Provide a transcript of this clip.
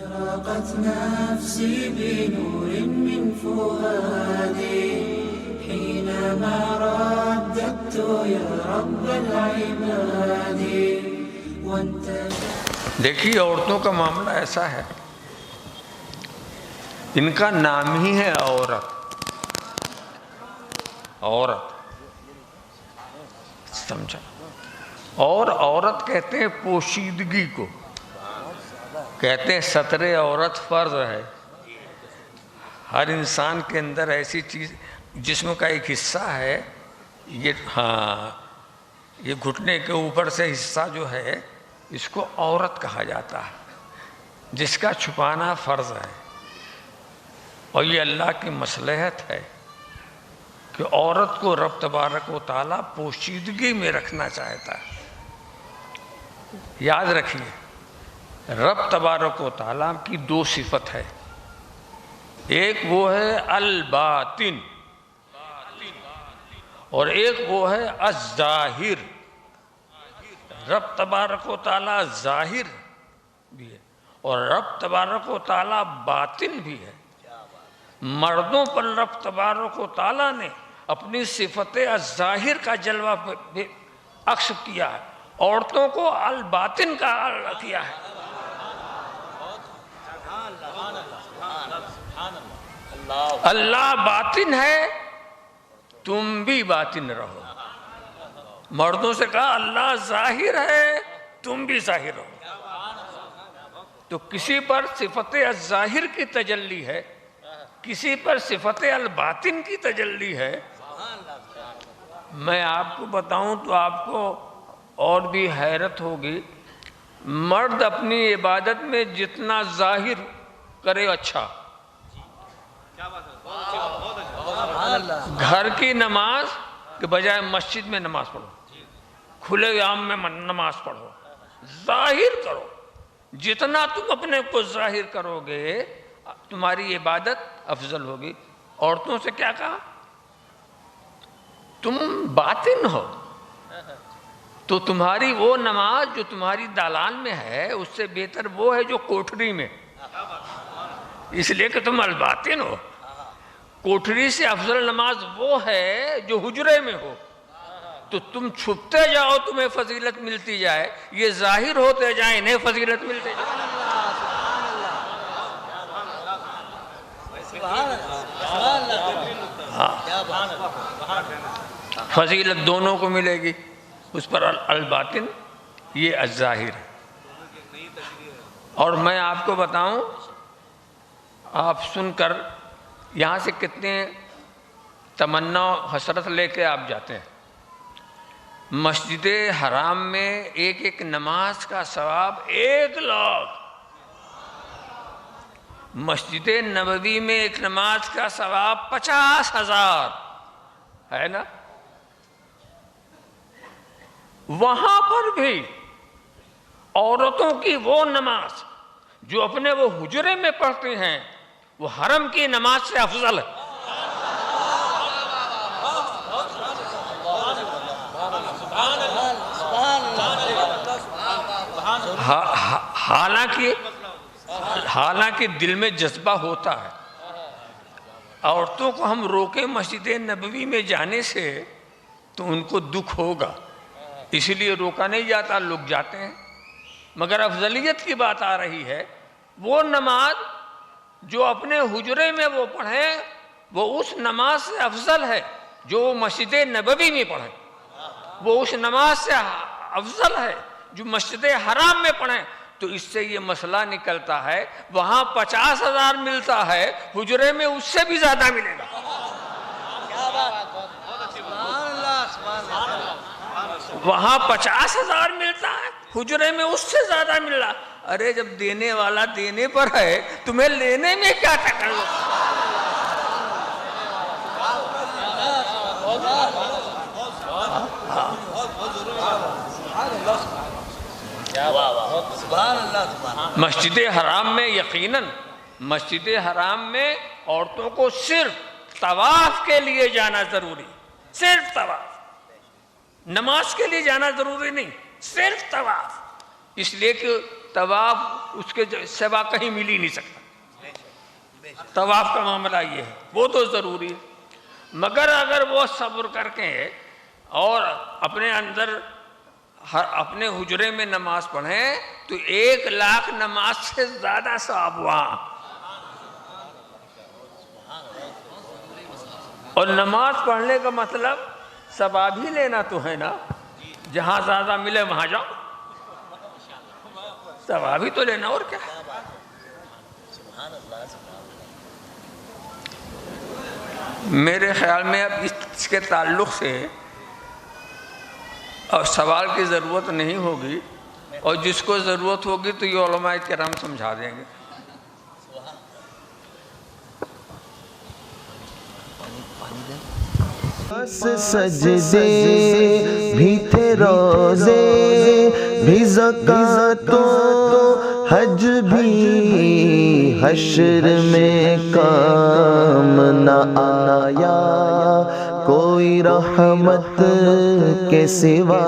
أشرقت نفسي بنور من فؤادي حينما رددت يا رب العباد دیکھیے عورتوں کا معاملہ ایسا ہے، ان کا نام ہی ہے عورت۔ عورت سمجھا؟ اور عورت کہتے ہیں پوشیدگی کو، کہتے ہیں ستر عورت فرض ہے۔ ہر انسان کے اندر ایسی چیز، جسم کا ایک حصہ ہے، یہ گھٹنے کے اوپر سے حصہ جو ہے اس کو عورت کہا جاتا ہے، جس کا چھپانا فرض ہے۔ اور یہ اللہ کی مصلحت ہے کہ عورت کو رب تبارک و تعالیٰ پوشیدگی میں رکھنا چاہتا ہے۔ یاد رکھیے، رب تبارک و تعالیٰ کی دو صفت ہے، ایک وہ ہے الباطن اور ایک وہ ہے الظاہر۔ رب تبارک و تعالیٰ ظاہر بھی ہے اور رب تبارک و تعالیٰ باطن بھی ہے۔ مردوں پر رب تبارک و تعالیٰ نے اپنی صفت الظاہر کا جلوہ عکس کیا ہے، عورتوں کو الباطن کا کیا ہے۔ اللہ باطن ہے، تم بھی باطن رہو۔ مردوں سے کہا اللہ ظاہر ہے، تم بھی ظاہر ہو۔ تو کسی پر صفت الظاہر کی تجلی ہے، کسی پر صفت الباطن کی تجلی ہے۔ میں آپ کو بتاؤں تو آپ کو اور بھی حیرت ہوگی، مرد اپنی عبادت میں جتنا ظاہر کرے اچھا، گھر کی نماز کے بجائے مسجد میں نماز پڑھو، کھلے عام میں نماز پڑھو، ظاہر کرو۔ جتنا تم اپنے کو ظاہر کرو گے تمہاری عبادت افضل ہوگی۔ عورتوں سے کیا کہا؟ تم باطن ہو، تو تمہاری وہ نماز جو تمہاری دالان میں ہے اس سے بہتر وہ ہے جو کوٹھری میں، اس لیے کہ تم الباطن ہو۔ کوٹھری سے افضل نماز وہ ہے جو حجرے میں ہو، تو تم چھپتے جاؤ تمہیں فضیلت ملتی جائے، یہ ظاہر ہوتے جائیں انہیں فضیلت ملتے جائے۔ فضیلت دونوں کو ملے گی، اس پر الباطن یہ الظاہر ہے۔ اور میں آپ کو بتاؤں، آپ سن کر یہاں سے کتنے تمنا حسرت لے کے آپ جاتے ہیں۔ مسجد حرام میں ایک ایک نماز کا ثواب 1,00,000، مسجد نبوی میں ایک نماز کا ثواب 50,000 ہے نا۔ وہاں پر بھی عورتوں کی وہ نماز جو اپنے وہ حجرے میں پڑھتی ہیں وہ حرم کی نماز سے افضل ہے۔ حالانکہ دل میں جذبہ ہوتا ہے، عورتوں کو ہم روکیں مسجد نبوی میں جانے سے تو ان کو دکھ ہوگا، اس لیے روکا نہیں جاتا، لوگ جاتے ہیں۔ مگر افضلیت کی بات آ رہی ہے، وہ نماز جو اپنے حجرے میں وہ پڑھیں وہ اس نماز سے افضل ہے جو وہ مسجد نبوی میں پڑھیں، وہ اس نماز سے افضل ہے جو مسجد حرام میں پڑھیں۔ تو اس سے یہ مسئلہ نکلتا ہے، وہاں 50,000 ملتا ہے، حجرے میں اس سے بھی زیادہ ملے گا۔ وہاں 50,000 ملتا ہے، حجرے میں اس سے زیادہ مل رہا۔ ارے جب دینے والا دینے پر ہے تمہیں لینے میں کیا تکلف؟ مسجد حرام میں یقیناً مسجد حرام میں عورتوں کو صرف طواف کے لیے جانا ضروری، صرف طواف، نماز کے لیے جانا ضروری نہیں، صرف طواف۔ اس لیے کہ طواف اس کے سوا کہیں مل ہی نہیں سکتا. طواف کا معاملہ یہ ہے، وہ تو ضروری ہے. مگر اگر وہ صبر کر کے اور اپنے اندر اپنے حجرے میں نماز پڑھیں تو 1,00,000 نماز سے زیادہ ثواب وہاں. اور نماز پڑھنے کا مطلب ثواب ہی لینا تو ہے نا. جہاں زیادہ ملے وہاں جاؤ، ثواب ہی تو لینا، اور کیا. میرے خیال میں اب اس کے تعلق سے اور سوال کی ضرورت نہیں ہوگی، اور جس کو ضرورت ہوگی تو یہ علماء کرام سمجھا دیں گے. سجدے بھی تھے، روزے بھی، زکوٰۃ و حج بھی، حشر میں کام نہ آیا کوئی رحمت کے سوا.